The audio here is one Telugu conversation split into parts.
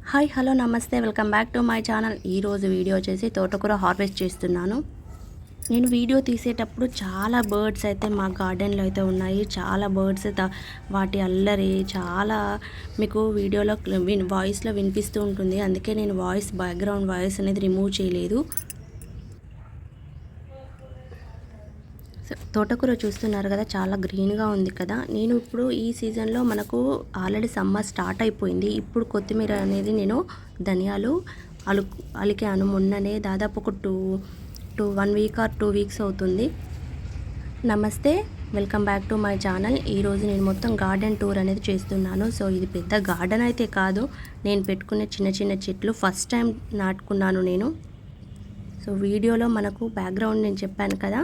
హాయ్ హలో నమస్తే welcome back to my channel. ఈరోజు వీడియో వచ్చేసి తోటకూర హార్వెస్ట్ చేస్తున్నాను. నేను వీడియో తీసేటప్పుడు చాలా బర్డ్స్ అయితే మా గార్డెన్లో అయితే ఉన్నాయి. చాలా బర్డ్స్ వాటి అల్లరి చాలా మీకు వీడియోలో వాయిస్లో వినిపిస్తూ ఉంటుంది. అందుకే నేను బ్యాక్గ్రౌండ్ వాయిస్ అనేది రిమూవ్ చేయలేదు. తోటకూర చూస్తున్నారు కదా, చాలా గ్రీన్గా ఉంది కదా. నేను ఇప్పుడు ఈ సీజన్లో మనకు ఆల్రెడీ సమ్మర్ స్టార్ట్ అయిపోయింది. ఇప్పుడు కొత్తిమీర అనేది నేను ధనియాలు అలికాను మొన్ననే. దాదాపు ఒక 1 వీక్ ఆర్ 2 వీక్స్ అవుతుంది. నమస్తే, welcome back to my channel. ఈరోజు నేను మొత్తం గార్డెన్ టూర్ అనేది చేస్తున్నాను. సో ఇది పెద్ద గార్డెన్ అయితే కాదు, నేను పెట్టుకునే చిన్న చిన్న చెట్లు ఫస్ట్ టైం నాటుకున్నాను నేను. సో వీడియోలో మనకు బ్యాక్గ్రౌండ్ నేను చెప్పాను కదా,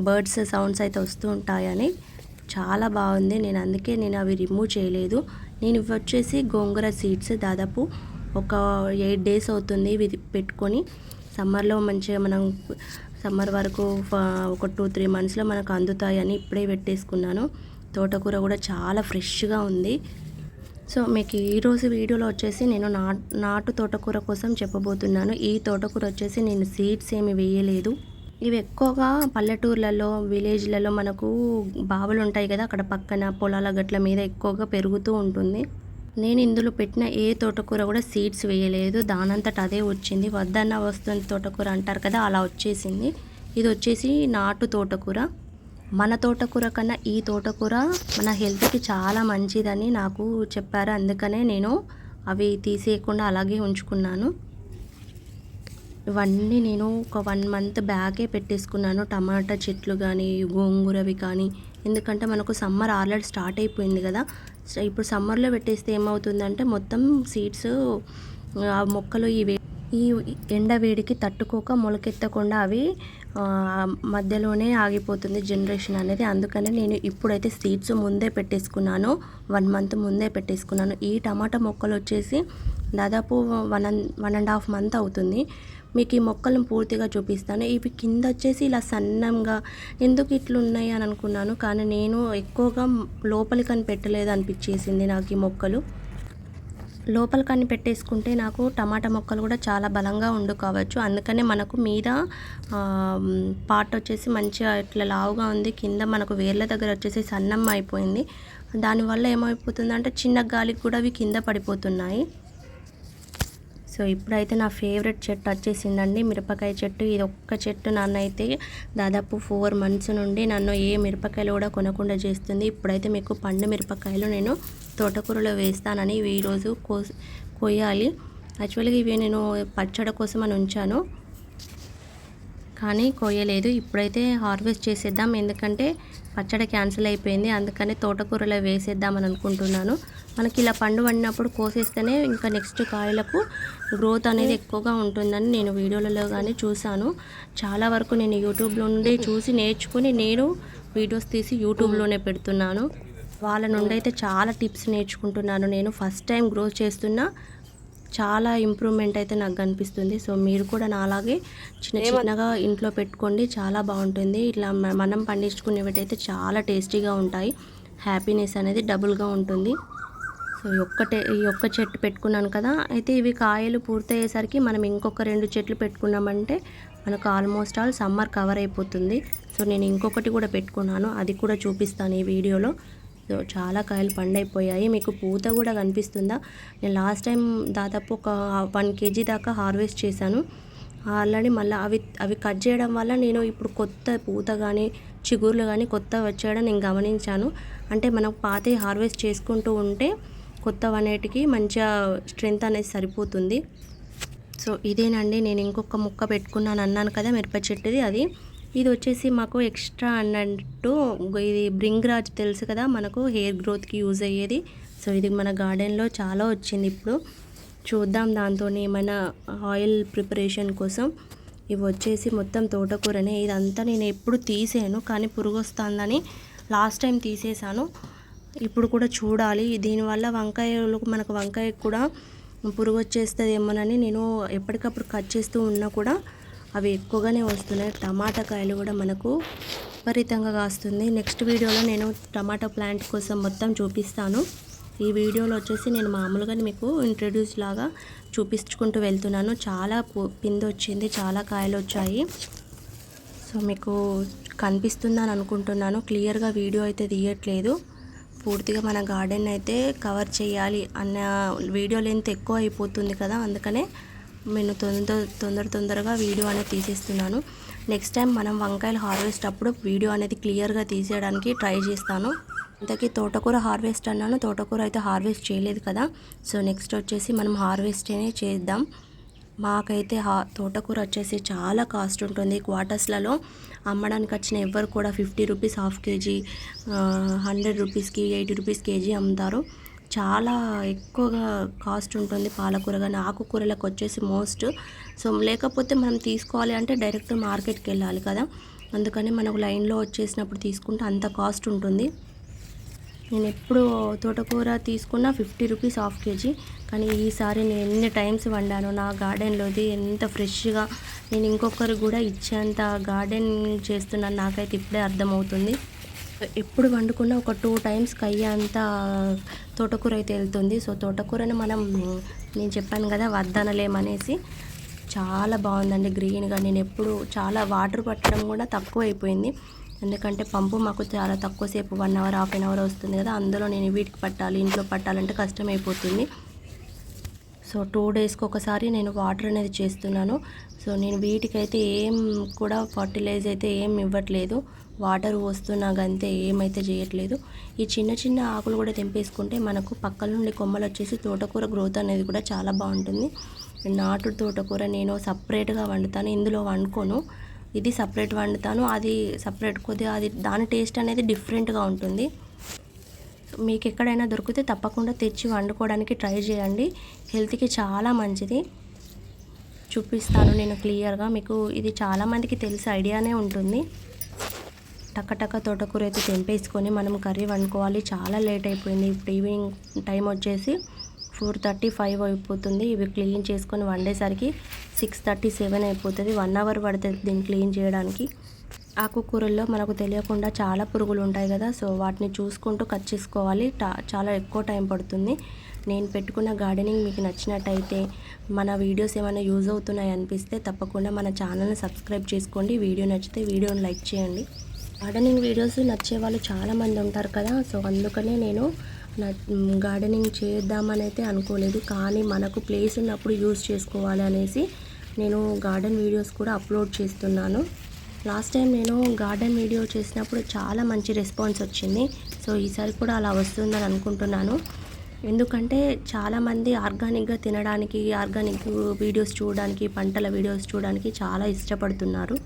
బర్డ్స్ సౌండ్స్ అయితే వస్తూ ఉంటాయని. చాలా బాగుంది. అందుకే నేను అవి రిమూవ్ చేయలేదు. నేను ఇవి వచ్చేసి గోంగూర సీడ్స్ దాదాపు ఒక 8 డేస్ అవుతుంది ఇవి పెట్టుకొని. సమ్మర్లో మంచిగా మనం సమ్మర్ వరకు ఒక 2-3 మంత్స్లో మనకు అందుతాయని ఇప్పుడే పెట్టేసుకున్నాను. తోటకూర కూడా చాలా ఫ్రెష్గా ఉంది. సో మీకు ఈరోజు వీడియోలో వచ్చేసి నేను నాటు తోటకూర కోసం చెప్పబోతున్నాను. ఈ తోటకూర వచ్చేసి నేను సీడ్స్ ఏమి వేయలేదు. ఇవి ఎక్కువగా పల్లెటూర్లలో విలేజ్లలో మనకు బావులు ఉంటాయి కదా, అక్కడ పక్కన పొలాల గట్ల మీద ఎక్కువగా పెరుగుతూ ఉంటుంది. నేను ఇందులో పెట్టిన ఏ తోటకూర కూడా సీడ్స్ వేయలేదు, దానంతట అదే వచ్చింది. వద్దన్న వస్తుంది తోటకూర అంటారు కదా, అలా వచ్చేసింది. ఇది వచ్చేసి నాటు తోటకూర. మన తోటకూర కన్నా ఈ తోటకూర మన హెల్త్కి చాలా మంచిదని నాకు చెప్పారు. అందుకనే నేను అవి తీసేయకుండా అలాగే ఉంచుకున్నాను. ఇవన్నీ నేను ఒక 1 మంత్ బ్యాకే పెట్టేసుకున్నాను. టమాటా చెట్లు కానీ గోంగూరవి కానీ, ఎందుకంటే మనకు సమ్మర్ ఆల్రెడీ స్టార్ట్ అయిపోయింది కదా. ఇప్పుడు సమ్మర్లో పెట్టేస్తే ఏమవుతుందంటే మొత్తం సీడ్స్ ఆ మొక్కలు ఈ ఎండ వేడికి తట్టుకోక మొలకెత్తకుండా అవి మధ్యలోనే ఆగిపోతుంది జనరేషన్ అనేది. అందుకనే నేను ఇప్పుడైతే సీడ్స్ ముందే పెట్టేసుకున్నాను, 1 మంత్ ముందే పెట్టేసుకున్నాను. ఈ టమాటా మొక్కలు వచ్చేసి దాదాపు 1.5 మంత్ అవుతుంది. మీకు ఈ మొక్కలను పూర్తిగా చూపిస్తాను. ఇవి కింద వచ్చేసి ఇలా సన్నంగా ఎందుకు ఇట్లున్నాయి అని అనుకున్నాను, కానీ నేను ఎక్కువగా లోపలికని పెట్టలేదు అనిపించేసింది నాకు ఈ మొక్కలు. లోపలికని పెట్టేసుకుంటే నాకు టమాటా మొక్కలు కూడా చాలా బలంగా ఉండు కావచ్చు. అందుకనే మనకు మీద పార్ట్ వచ్చేసి మంచిగా ఇట్లా లావుగా ఉంది, కింద మనకు వేర్ల దగ్గర వచ్చేసి సన్నం అయిపోయింది. దానివల్ల ఏమైపోతుందంటే చిన్న గాలికి కూడా అవి కింద పడిపోతున్నాయి. సో ఇప్పుడైతే నా ఫేవరెట్ చెట్టు వచ్చేసిందండి, మిరపకాయ చెట్టు. ఇది ఒక్క చెట్టు నన్నైతే దాదాపు 4 మంత్స్ నుండి నన్ను ఏ మిరపకాయలు కూడా కొనకుండా చేస్తుంది. ఇప్పుడైతే మీకు పండు మిరపకాయలు నేను తోటకూరలో వేస్తానని ఇవి ఈరోజు కొయ్యాలి. యాక్చువల్గా ఇవి నేను పచ్చడి కోసం అని ఉంచాను, కానీ కొయ్యలేదు. ఇప్పుడైతే హార్వెస్ట్ చేసేద్దాం, ఎందుకంటే పచ్చడి క్యాన్సిల్ అయిపోయింది. అందుకని తోటకూరలో వేసేద్దామని అనుకుంటున్నాను. మనకి ఇలా పండు వండినప్పుడు కోసేస్తేనే ఇంకా నెక్స్ట్ కాయలకు గ్రోత్ అనేది ఎక్కువగా ఉంటుందని నేను వీడియోలలో కానీ చూశాను. చాలా వరకు నేను యూట్యూబ్లో నుండి చూసి నేర్చుకుని నేను వీడియోస్ తీసి యూట్యూబ్లోనే పెడుతున్నాను. వాళ్ళ నుండి అయితే చాలా టిప్స్ నేర్చుకుంటున్నాను. నేను ఫస్ట్ టైం గ్రో చేస్తున్నా, చాలా ఇంప్రూవ్మెంట్ అయితే నాకు కనిపిస్తుంది. సో మీరు కూడా నాలాగే చిన్నగా ఇంట్లో పెట్టుకోండి, చాలా బాగుంటుంది. ఇట్లా మనం పండించుకునేవైతే చాలా టేస్టీగా ఉంటాయి, హ్యాపీనెస్ అనేది డబుల్గా ఉంటుంది. సో ఈ ఒక్క చెట్టు పెట్టుకున్నాను కదా, అయితే ఇవి కాయలు పూర్తయ్యేసరికి మనం ఇంకొక 2 చెట్లు పెట్టుకున్నామంటే మనకు ఆల్మోస్ట్ ఆల్ సమ్మర్ కవర్ అయిపోతుంది. సో నేను ఇంకొకటి కూడా పెట్టుకున్నాను, అది కూడా చూపిస్తాను ఈ వీడియోలో. సో చాలా కాయలు పండైపోయాయి. మీకు పూత కూడా కనిపిస్తుందా? నేను లాస్ట్ టైం దాదాపు ఒక 1 kg దాకా హార్వెస్ట్ చేశాను ఆల్రెడీ. మళ్ళీ అవి కట్ చేయడం వల్ల నేను ఇప్పుడు కొత్త పూత కానీ చిగుర్లు కానీ కొత్త వచ్చేయడం నేను గమనించాను. అంటే మనం పాతవి హార్వెస్ట్ చేసుకుంటూ ఉంటే కొత్త వనేటికి మంచిగా స్ట్రెంత్ అనేది సరిపోతుంది. సో ఇదేనండి, నేను ఇంకొక ముక్క పెట్టుకున్నాను అన్నాను కదా మిరప చెట్టుది, అది. ఇది వచ్చేసి మాకు ఎక్స్ట్రా అన్నట్టు, ఇది బ్రింగ్రాజ్ తెలుసు కదా మనకు హెయిర్ గ్రోత్కి యూజ్ అయ్యేది. సో ఇది మన గార్డెన్లో చాలా వచ్చింది. ఇప్పుడు చూద్దాం దాంతో ఏమైనా ఆయిల్ ప్రిపరేషన్ కోసం. ఇవి వచ్చేసి మొత్తం తోటకూరనే. ఇదంతా నేను ఎప్పుడు తీసాను, కానీ పురుగు వస్తుందని లాస్ట్ టైం తీసేసాను. ఇప్పుడు కూడా చూడాలి, దీనివల్ల మనకు వంకాయ కూడా పురుగు వచ్చేస్తుంది ఏమోనని నేను ఎప్పటికప్పుడు కట్ చేస్తూ ఉన్నా కూడా అవి ఎక్కువగానే వస్తున్నాయి. టమాటా కాయలు కూడా మనకు విపరీతంగా కాస్తుంది. నెక్స్ట్ వీడియోలో నేను టమాటా ప్లాంట్ కోసం మొత్తం చూపిస్తాను. ఈ వీడియోలో వచ్చేసి నేను మామూలుగా మీకు ఇంట్రడ్యూస్ లాగా చూపించుకుంటూ వెళ్తున్నాను. చాలా పిండి వచ్చింది, చాలా కాయలు వచ్చాయి. సో మీకు కనిపిస్తుందని అనుకుంటున్నాను. క్లియర్గా వీడియో అయితే తీయట్లేదు. పూర్తిగా మన గార్డెన్ అయితే కవర్ చేయాలి అన్న వీడియో లెంత్ ఎక్కువ అయిపోతుంది కదా, అందుకనే నేను తొందరగా వీడియో అనేది తీసేస్తున్నాను. నెక్స్ట్ టైం మనం వంకాయలు హార్వెస్ట్ అప్పుడు వీడియో అనేది క్లియర్గా తీసేయడానికి ట్రై చేస్తాను. ఇంతకీ తోటకూర హార్వెస్ట్ అన్నాను, తోటకూర అయితే హార్వెస్ట్ చేయలేదు కదా. సో నెక్స్ట్ వచ్చేసి మనం హార్వెస్ట్నే చేద్దాం. మాకైతే తోటకూర వచ్చేసి చాలా కాస్ట్ ఉంటుంది. క్వార్టర్స్లలో అమ్మడానికి వచ్చిన ఎవరు కూడా 50 రూపీస్ హాఫ్ కేజీ, 100 రూపీస్కి 80 రూపీస్ కేజీ అమ్ముతారు. చాలా ఎక్కువగా కాస్ట్ ఉంటుంది పాలకూర కానీ. ఆకుకూరలకు వచ్చేసి మోస్ట్. సో లేకపోతే మనం తీసుకోవాలి అంటే డైరెక్ట్ మార్కెట్కి వెళ్ళాలి కదా, అందుకని మనకు లైన్లో వచ్చేసినప్పుడు తీసుకుంటే అంత కాస్ట్ ఉంటుంది. నేను ఎప్పుడు తోటకూర తీసుకున్నా 50 రూపీస్ హాఫ్ కేజీ. కానీ ఈసారి నేను ఎన్ని టైమ్స్ వండాను నా గార్డెన్లోది, ఎంత ఫ్రెష్గా నేను ఇంకొకరు కూడా ఇచ్చేంత గార్డెన్ చేస్తున్నాను. నాకైతే ఇప్పుడే అర్థమవుతుంది. ఎప్పుడు వండుకున్నా ఒక 2 టైమ్స్కి అయ్యేంత తోటకూర అయితే వెళ్తుంది. సో తోటకూరని నేను చెప్పాను కదా వద్దనలేమనేసి. చాలా బాగుందండి గ్రీన్గా. నేను ఎప్పుడు చాలా వాటర్ పట్టడం కూడా తక్కువ అయిపోయింది, ఎందుకంటే పంపు మాకు చాలా తక్కువసేపు 1 అవర్ హాఫ్ అన్ అవర్ వస్తుంది కదా, అందులో నేను వీటికి పట్టాలి, ఇంట్లో పట్టాలంటే కష్టమైపోతుంది. సో 2 డేస్కి ఒకసారి నేను వాటర్ అనేది చేస్తున్నాను. సో నేను వీటికైతే ఏం కూడా ఫర్టిలైజర్ అయితే ఏం ఇవ్వట్లేదు, వాటర్ పోస్తున్నా అంతే, ఏమైతే చేయట్లేదు. ఈ చిన్న చిన్న ఆకులు కూడా తెంపేసుకుంటే మనకు పక్కల నుండి కొమ్మలు వచ్చేసి తోటకూర గ్రోత్ అనేది కూడా చాలా బాగుంటుంది. నాటు తోటకూర నేను సపరేట్గా వండుతాను, ఇందులో వండుకోను. ఇది సపరేట్ వండుతాను, అది సపరేట్. కొద్దిగా అది దాని టేస్ట్ అనేది డిఫరెంట్గా ఉంటుంది. మీకు ఎక్కడైనా దొరికితే తప్పకుండా తెచ్చి వండుకోవడానికి ట్రై చేయండి, హెల్త్కి చాలా మంచిది. చూపిస్తాను నేను క్లియర్గా మీకు. ఇది చాలామందికి తెలిసి ఐడియానే ఉంటుంది. టక్కటక్క తోటకూర అయితే తెంపేసుకొని మనం కర్రీ వండుకోవాలి. చాలా లేట్ అయిపోయింది. ఇప్పుడు ఈవినింగ్ టైం వచ్చేసి 4:35 అయిపోతుంది. ఇవి క్లీన్ చేసుకొని వండేసరికి 6:37 అయిపోతుంది. 1 అవర్ పడుతుంది దీన్ని క్లీన్ చేయడానికి. ఆకుకూరల్లో మనకు తెలియకుండా చాలా పురుగులు ఉంటాయి కదా, సో వాటిని చూసుకుంటూ కట్ చేసుకోవాలి. చాలా ఎక్కువ టైం పడుతుంది. నేను పెట్టుకున్న గార్డెనింగ్ మీకు నచ్చినట్టయితే, మన వీడియోస్ ఏమైనా యూజ్ అవుతున్నాయి అనిపిస్తే తప్పకుండా మన ఛానల్ని సబ్స్క్రైబ్ చేసుకోండి. వీడియో నచ్చితే వీడియోని లైక్ చేయండి. గార్డెనింగ్ వీడియోస్ నచ్చే వాళ్ళు చాలామంది ఉంటారు కదా, సో అందుకనే నేను గార్డెనింగ్ చేద్దామని అయితే అనుకోలేదు, కానీ మనకు ప్లేస్ ఉన్నప్పుడు యూజ్ చేసుకోవాలి అనేసి నేను గార్డెన్ వీడియోస్ కూడా అప్లోడ్ చేస్తున్నాను. లాస్ట్ టైం నేను గార్డెన్ వీడియో చేసినప్పుడు చాలా మంచి రెస్పాన్స్ వచ్చింది. సో ఈసారి కూడా అలా వస్తుందని అనుకుంటున్నాను, ఎందుకంటే చాలామంది ఆర్గానిక్గా తినడానికి, ఆర్గానిక్ వీడియోస్ చూడడానికి, పంటల వీడియోస్ చూడడానికి చాలా ఇష్టపడుతున్నారు.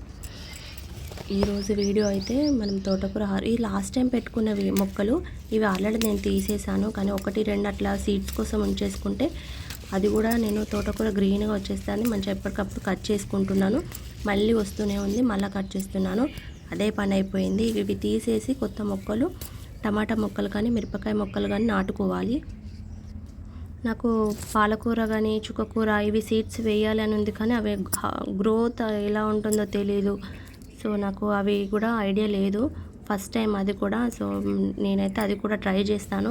ఈరోజు వీడియో అయితే మనం తోటకూర ఈ లాస్ట్ టైం పెట్టుకున్నవి మొక్కలు ఇవి ఆల్రెడీ నేను తీసేసాను, కానీ 1-2 అట్లా సీడ్స్ కోసం ఉంచేసుకుంటే అది కూడా నేను తోటకూర గ్రీన్గా వచ్చేస్తాను. మంచిగా ఎప్పటికప్పుడు కట్ చేసుకుంటున్నాను. మళ్ళీ వస్తూనే ఉంది, మళ్ళీ కట్ చేస్తున్నాను. అదే పని అయిపోయింది. ఇవి తీసేసి కొత్త మొక్కలు, టమాటా మొక్కలు కానీ మిరపకాయ మొక్కలు కానీ నాటుకోవాలి. నాకు పాలకూర కానీ చుక్కకూర ఇవి సీడ్స్ వేయాలి అని ఉంది, కానీ అవి గ్రోత్ ఎలా ఉంటుందో తెలియదు. సో నాకు అవి కూడా ఐడియా లేదు, ఫస్ట్ టైం అది కూడా. సో నేనైతే అది కూడా ట్రై చేస్తాను.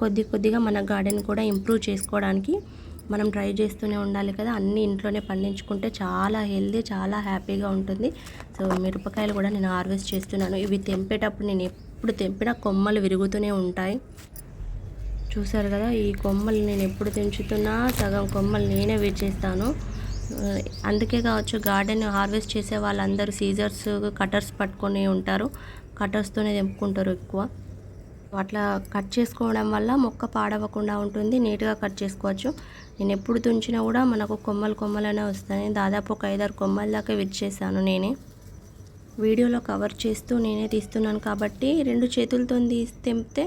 కొద్దిగా మన గార్డెన్ కూడా ఇంప్రూవ్ చేసుకోవడానికి మనం ట్రై చేస్తూనే ఉండాలి కదా. అన్నీ ఇంట్లోనే పండించుకుంటే చాలా హెల్దీ, చాలా హ్యాపీగా ఉంటుంది. సో మిరపకాయలు కూడా నేను హార్వెస్ట్ చేస్తున్నాను. ఇవి తెంపేటప్పుడు నేను ఎప్పుడు తెంపినా కొమ్మలు విరుగుతూనే ఉంటాయి. చూసారు కదా, ఈ కొమ్మలు నేను ఎప్పుడు తెంచుతున్నా సగం కొమ్మలు నేనే విరిచేస్తాను. అందుకే కావచ్చు గార్డెన్ హార్వెస్ట్ చేసే వాళ్ళందరూ సీజర్స్, కటర్స్ పట్టుకొని ఉంటారు. కటర్స్తోనే తెంపుకుంటారు ఎక్కువ. అట్లా కట్ చేసుకోవడం వల్ల మొక్క పాడవకుండా ఉంటుంది, నీట్గా కట్ చేసుకోవచ్చు. నేను ఎప్పుడు తుంచినా కూడా మనకు కొమ్మలనే వస్తాయి. దాదాపు ఒక 5-6 కొమ్మల దాకా విరిచేసాను నేనే. వీడియోలో కవర్ చేస్తూ నేనే తీస్తున్నాను కాబట్టి 2 చేతులతో తెంపితే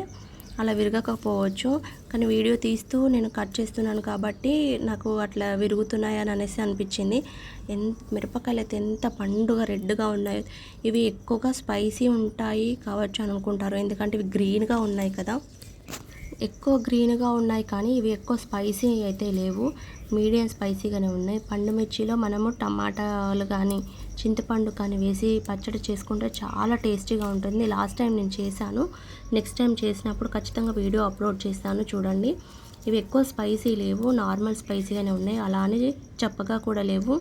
అలా విరగకపోవచ్చు, కానీ వీడియో తీస్తూ నేను కట్ చేస్తున్నాను కాబట్టి నాకు అట్లా విరుగుతున్నాయని అనేసి అనిపించింది. మిరపకాయలు అయితే ఎంత పండుగ రెడ్గా ఉన్నాయి. ఇవి ఎక్కువగా స్పైసీ ఉంటాయి కావచ్చు అని అనుకుంటారు, ఎందుకంటే ఇవి గ్రీన్గా ఉన్నాయి కదా. ఎక్కువ గ్రీన్గా ఉన్నాయి కానీ ఇవి ఎక్కువ స్పైసీ అయితే లేవు, మీడియం స్పైసీగానే ఉన్నాయి. పండు మిర్చిలో మనము టమాటాలు కానీ చింతపండు కానీ వేసి పచ్చడి చేసుకుంటే చాలా టేస్టీగా ఉంటుంది. లాస్ట్ టైం నేను చేశాను, నెక్స్ట్ టైం చేసినప్పుడు ఖచ్చితంగా వీడియో అప్లోడ్ చేస్తాను చూడండి. ఇవి ఎక్కువ స్పైసీ లేవు, నార్మల్ స్పైసీగానే ఉన్నాయి, అలానే చప్పగా కూడా లేవు.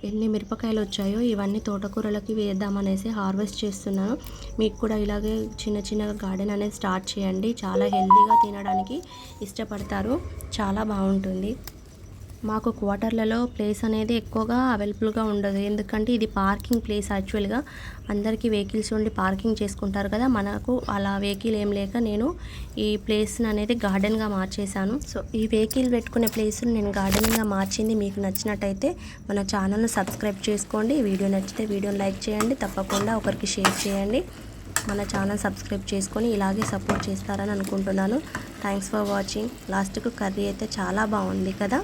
ఎన్ని మిరపకాయలు వచ్చాయో ఇవన్నీ తోటకూరలకి వేద్దామనేసి హార్వెస్ట్ చేస్తున్నాను. మీకు కూడా ఇలాగే చిన్న చిన్నగా గార్డెన్ అనేది స్టార్ట్ చేయండి, చాలా హెల్తీగా తినడానికి ఇష్టపడతారు, చాలా బాగుంటుంది. మాకు క్వార్టర్లలో ప్లేస్ అనేది ఎక్కువగా అవైలబుల్గా ఉండదు, ఎందుకంటే ఇది పార్కింగ్ ప్లేస్. యాక్చువల్గా అందరికీ వెహికల్స్ ఉండి పార్కింగ్ చేసుకుంటారు కదా, మనకు అలా వెహికల్ ఏం లేక నేను ఈ ప్లేస్ని అనేది గార్డెన్గా మార్చేశాను. సో ఈ వెహికల్ పెట్టుకునే ప్లేస్ని నేను గార్డెన్గా మార్చింది మీకు నచ్చినట్టయితే మన ఛానల్ను సబ్స్క్రైబ్ చేసుకోండి. వీడియో నచ్చితే వీడియోని లైక్ చేయండి, తప్పకుండా ఒకరికి షేర్ చేయండి. మన ఛానల్ సబ్స్క్రైబ్ చేసుకొని ఇలాగే సపోర్ట్ చేస్తారని అనుకుంటున్నాను. Thanks for watching. లాస్ట్కు కర్రీ అయితే చాలా బాగుంది కదా.